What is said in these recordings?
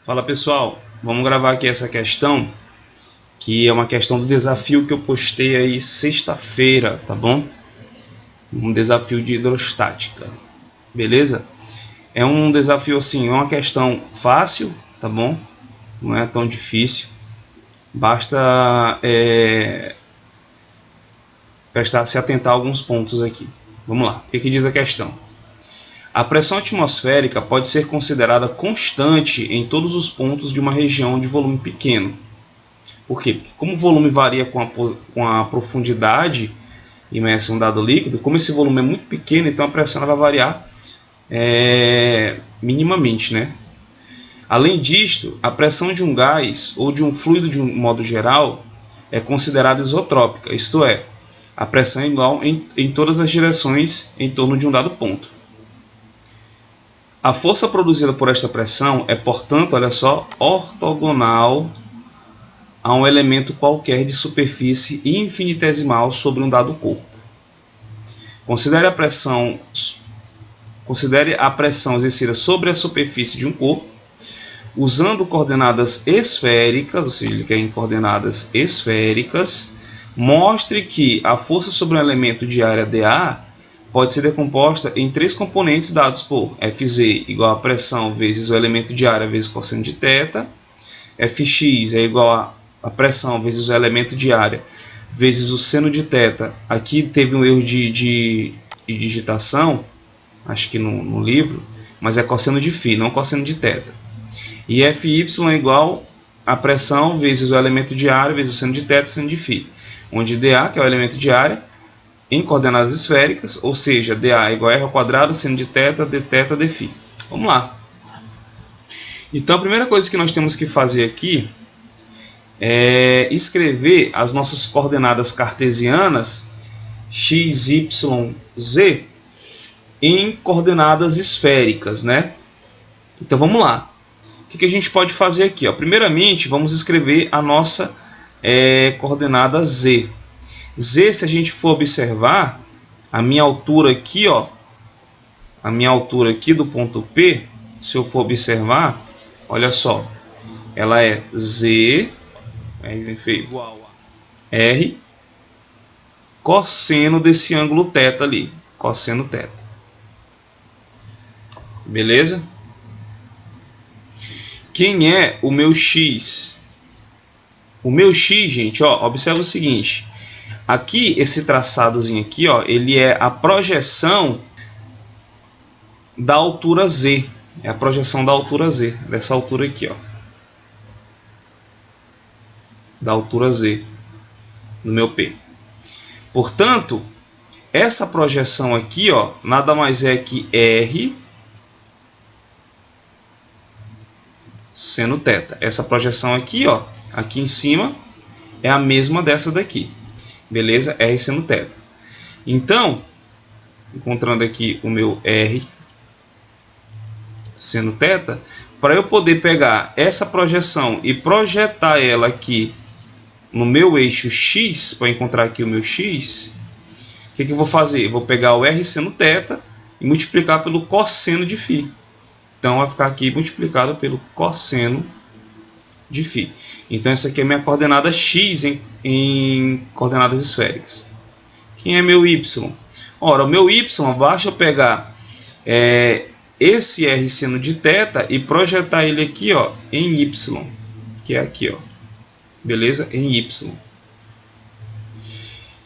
Fala pessoal, vamos gravar aqui essa questão, que é uma questão do desafio que eu postei aí sexta-feira, tá bom? Um desafio de hidrostática, beleza? É um desafio assim, é uma questão fácil, tá bom? Não é tão difícil, basta se atentar a alguns pontos aqui. Vamos lá, o que diz a questão? A pressão atmosférica pode ser considerada constante em todos os pontos de uma região de volume pequeno. Por quê? Porque como o volume varia com a profundidade imersa em um dado líquido, como esse volume é muito pequeno, então a pressão vai variar minimamente, né? Além disto, a pressão de um gás ou de um fluido de um modo geral é considerada isotrópica, isto é, a pressão é igual em todas as direções em torno de um dado ponto. A força produzida por esta pressão é, portanto, olha só, ortogonal a um elemento qualquer de superfície infinitesimal sobre um dado corpo. Considere a pressão exercida sobre a superfície de um corpo, usando coordenadas esféricas, ou seja, ele quer em coordenadas esféricas. Mostre que a força sobre um elemento de área dA pode ser decomposta em três componentes dados por Fz igual a pressão vezes o elemento de área vezes cosseno de θ, Fx é igual a pressão vezes o elemento de área vezes o seno de θ. Aqui teve um erro de digitação, acho que no livro, mas é cosseno de φ, não cosseno de θ. E Fy é igual a pressão vezes o elemento de área vezes o seno de θ, seno de φ, onde dA, que é o elemento de área, em coordenadas esféricas, ou seja, dA é igual a r ao quadrado, seno de θ, dθ, dφ. Vamos lá. Então, a primeira coisa que nós temos que fazer aqui é escrever as nossas coordenadas cartesianas x, y, z em coordenadas esféricas, né? Então vamos lá. O que a gente pode fazer aqui? Ó? Primeiramente, vamos escrever a nossa coordenada z. Z, se a gente for observar, a minha altura aqui, ó, a minha altura aqui do ponto P, se eu for observar, olha só, ela é z igual a r cosseno desse ângulo θ ali, cosseno θ. Beleza? Quem é o meu x? O meu x, gente, ó, observa o seguinte. Aqui, esse traçadozinho aqui, ó, ele é a projeção da altura z. É a projeção da altura z, dessa altura aqui, ó. Da altura z, no meu P. Portanto, essa projeção aqui, ó, nada mais é que R seno θ. Essa projeção aqui, ó, aqui em cima, é a mesma dessa daqui. Beleza? R seno θ. Então, encontrando aqui o meu R seno θ, para eu poder pegar essa projeção e projetar ela aqui no meu eixo x, para encontrar aqui o meu x, o que eu vou fazer? Eu vou pegar o R seno θ e multiplicar pelo cosseno de φ. Então, vai ficar aqui multiplicado pelo cosseno de φ. Então, essa aqui é a minha coordenada x em coordenadas esféricas. Quem é meu y? Ora, o meu y, basta eu pegar esse R seno de θ e projetar ele aqui, ó, em y, que é aqui, ó. Beleza? Em y.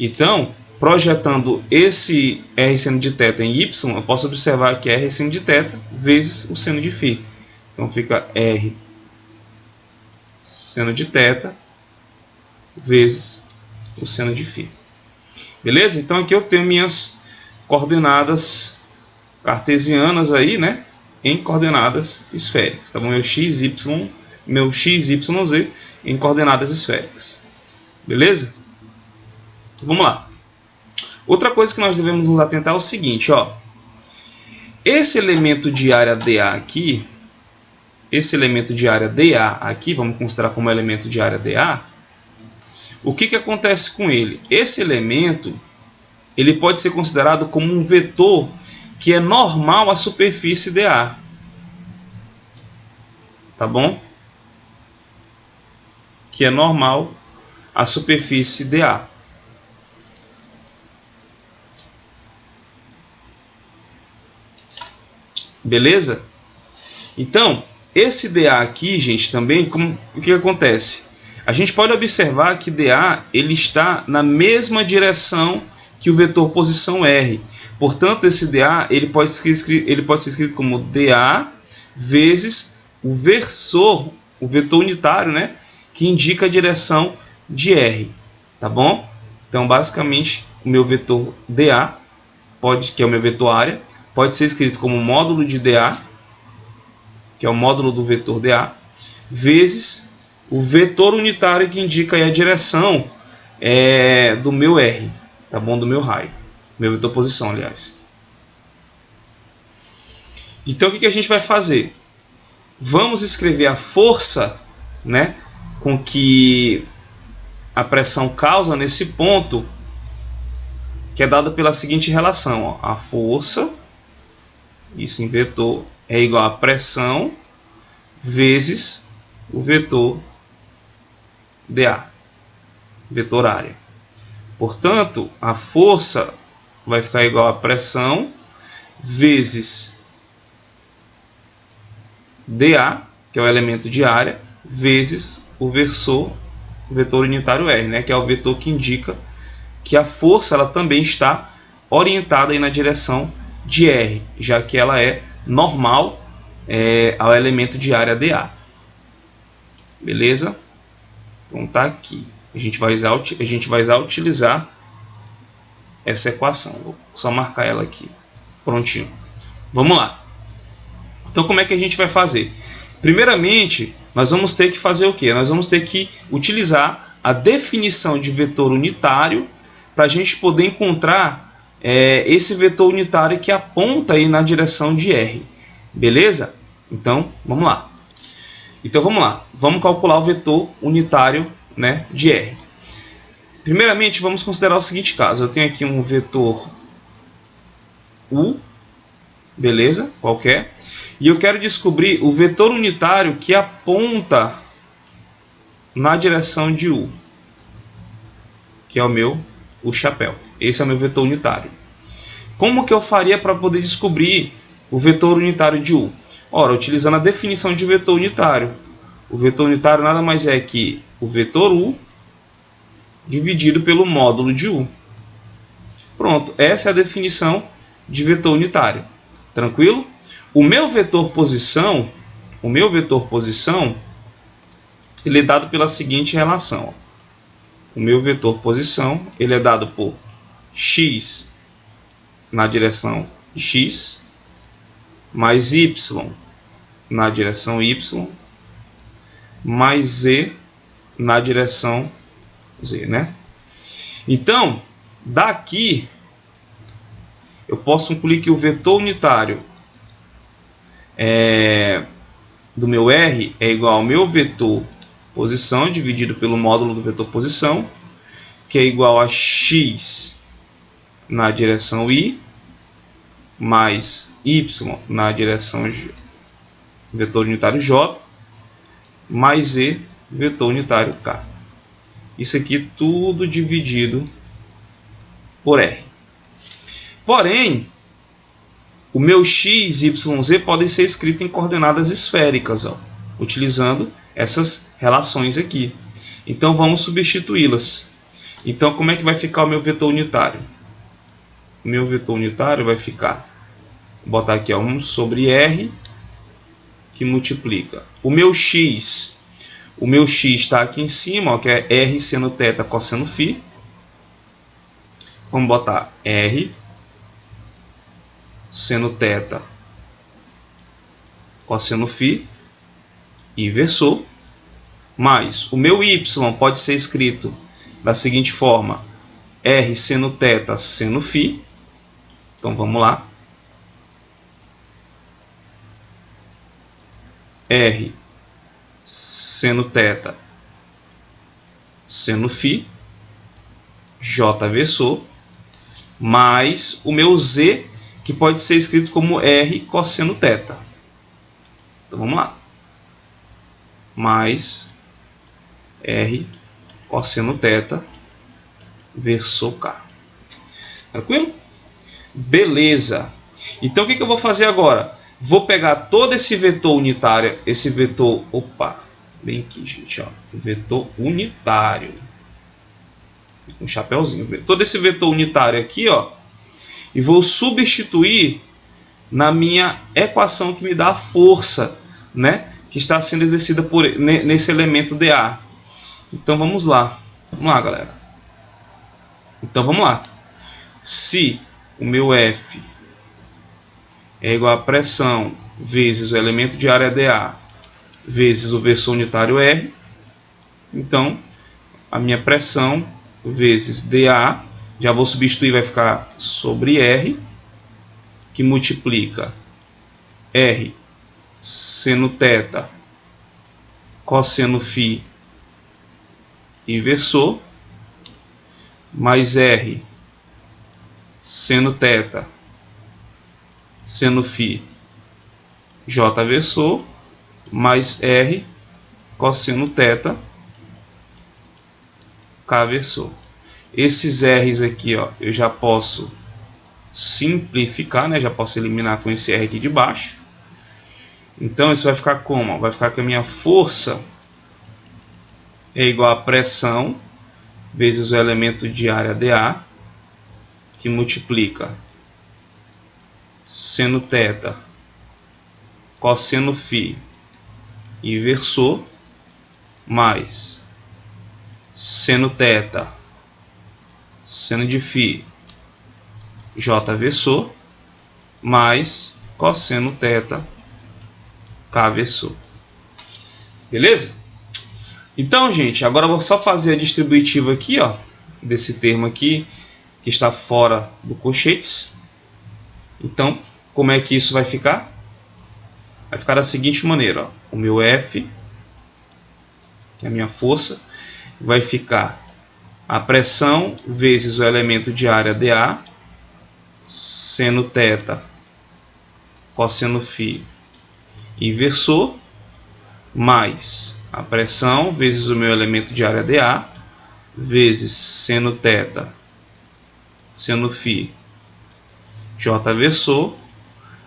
Então, projetando esse R seno de θ em y, eu posso observar que é R seno de θ vezes o seno de φ. Então, fica R seno de θ vezes o seno de φ. Beleza? Então, aqui eu tenho minhas coordenadas cartesianas aí, né? Em coordenadas esféricas. Tá bom? Meu x, y, z em coordenadas esféricas. Beleza? Vamos lá. Outra coisa que nós devemos nos atentar é o seguinte, ó. Esse elemento de área dA aqui, vamos considerar como elemento de área dA. O que acontece com ele? Esse elemento, ele pode ser considerado como um vetor que é normal à superfície dA. tá bom? Que é normal à superfície DA. Beleza? Então, esse DA aqui, gente, também, o que acontece? A gente pode observar que DA ele está na mesma direção que o vetor posição R. Portanto, esse DA ele pode ser escrito como DA vezes o versor, o vetor unitário, né, que indica a direção de R. Tá bom? Então, basicamente, o meu vetor DA, que é o meu vetor área, pode ser escrito como módulo de DA, que é o módulo do vetor DA, vezes o vetor unitário que indica aí a direção do meu R, tá bom? Do meu raio, meu vetor posição, aliás. Então, o que a gente vai fazer? Vamos escrever a força, né, com que a pressão causa nesse ponto, que é dada pela seguinte relação, ó. A força, isso em vetor, é igual a pressão vezes o vetor dA, vetor área. Portanto, a força vai ficar igual a pressão vezes dA, que é o elemento de área, vezes o vetor unitário R, né, que é o vetor que indica que a força ela também está orientada aí na direção de R, já que ela é normal ao elemento de área dA. Beleza? Então tá aqui. A gente vai utilizar essa equação. Vou só marcar ela aqui. Prontinho. Vamos lá. Então como é que a gente vai fazer? Primeiramente, nós vamos ter que fazer o quê? Nós vamos ter que utilizar a definição de vetor unitário para a gente poder encontrar esse vetor unitário que aponta aí na direção de R. Beleza? Então, vamos lá. Vamos calcular o vetor unitário, né, de R. Primeiramente, vamos considerar o seguinte caso. Eu tenho aqui um vetor U, beleza? Qualquer. E eu quero descobrir o vetor unitário que aponta na direção de U, que é o chapéu. Esse é o meu vetor unitário. Como que eu faria para poder descobrir o vetor unitário de U? Ora, utilizando a definição de vetor unitário. O vetor unitário nada mais é que o vetor U dividido pelo módulo de U. Pronto, essa é a definição de vetor unitário. Tranquilo? O meu vetor posição, ele é dado pela seguinte relação. O meu vetor posição, ele é dado por x na direção x mais y na direção y mais z na direção z, né? Então, daqui eu posso incluir que o vetor unitário do meu R é igual ao meu vetor posição dividido pelo módulo do vetor posição, que é igual a x na direção y mais y na direção vetor unitário j mais z vetor unitário k. Isso aqui tudo dividido por R. Porém, o meu x, y, z podem ser escritos em coordenadas esféricas, ó, utilizando essas relações aqui. Então vamos substituí-las. Então como é que vai ficar o meu vetor unitário? O meu vetor unitário vai ficar, vou botar aqui 1 sobre R, que multiplica o meu x está aqui em cima, ó, que é R seno θ cosseno φ. Vamos botar R seno θ cosseno φ e versor, mais o meu y pode ser escrito da seguinte forma: R seno θ seno φ. Então vamos lá. R seno θ seno φ, J versor, mais o meu Z, que pode ser escrito como R cosseno θ. Então vamos lá. mais R cosseno θ verso K. Tranquilo? Beleza. Então o que eu vou fazer agora? Vou pegar todo esse vetor unitário, esse vetor, bem aqui, gente, ó, vetor unitário, um chapéuzinho, todo esse vetor unitário aqui, ó, e vou substituir na minha equação que me dá a força, né, que está sendo exercida nesse elemento dA. Então vamos lá, galera. Então vamos lá. Se o meu F é igual a pressão vezes o elemento de área dA vezes o versor unitário R, então a minha pressão vezes dA, já vou substituir, vai ficar sobre R, que multiplica R seno θ cosseno φ inversor, mais R seno θ seno φ J versor, mais R cosseno θ K versor. Esses R's aqui, ó, eu já posso simplificar, né? Já posso eliminar com esse R aqui de baixo. Então isso vai ficar como? Vai ficar que a minha força é igual a pressão vezes o elemento de área dA, que multiplica seno θ cosseno φ inversor, mais seno θ seno de φ J versor, mais cosseno θ K versor. Beleza? Então, gente, agora eu vou só fazer a distributiva aqui, ó, desse termo aqui, que está fora do colchetes. Então, como é que isso vai ficar? Vai ficar da seguinte maneira, ó. O meu F, que é a minha força, vai ficar a pressão vezes o elemento de área dA, seno θ cosseno φ inversor, mais a pressão vezes o meu elemento de área dA, vezes seno θ seno φ J versor,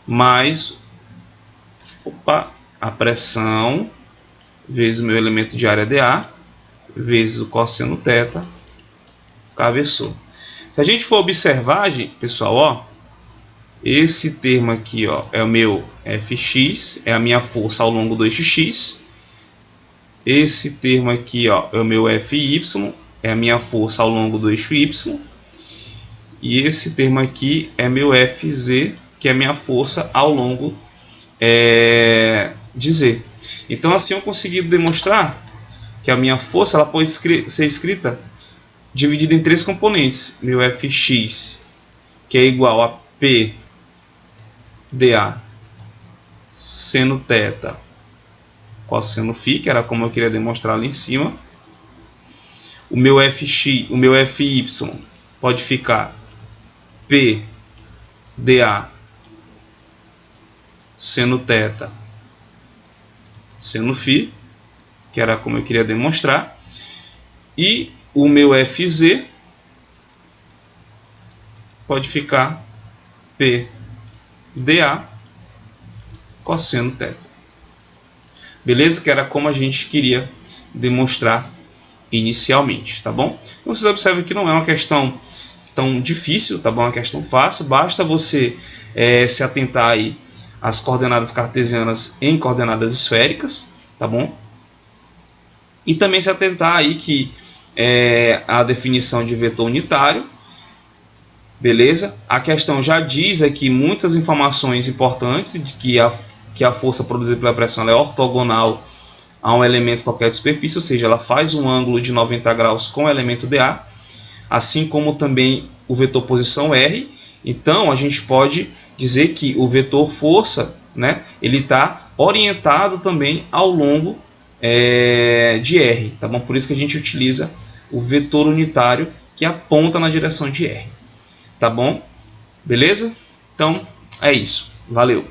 mais a pressão vezes o meu elemento de área dA, vezes o cosseno θ K versor. Se a gente for observar, pessoal, ó, esse termo aqui, ó, é o meu Fx, é a minha força ao longo do eixo X. Esse termo aqui, ó, é o meu Fy, é a minha força ao longo do eixo Y. E esse termo aqui é meu Fz, que é a minha força ao longo de Z. Então assim eu consegui demonstrar que a minha força ela pode ser escrita dividida em três componentes. Meu Fx, que é igual a P dA seno θ cosseno φ, que era como eu queria demonstrar ali em cima. O meu Fy pode ficar P dA seno θ seno φ, que era como eu queria demonstrar. E o meu Fz pode ficar P dA cosseno θ. Beleza? Que era como a gente queria demonstrar inicialmente, tá bom? Então vocês observam que não é uma questão tão difícil, tá bom? É uma questão fácil, basta você se atentar aí às coordenadas cartesianas em coordenadas esféricas, tá bom? E também se atentar aí que a definição de vetor unitário, beleza? A questão já diz aqui muitas informações importantes de que a força produzida pela pressão ela é ortogonal a um elemento qualquer de superfície, ou seja, ela faz um ângulo de 90 graus com o elemento dA, assim como também o vetor posição R. Então a gente pode dizer que o vetor força, né, ele está orientado também ao longo de R, tá bom? Por isso que a gente utiliza o vetor unitário que aponta na direção de R, tá bom? Beleza? Então é isso. Valeu!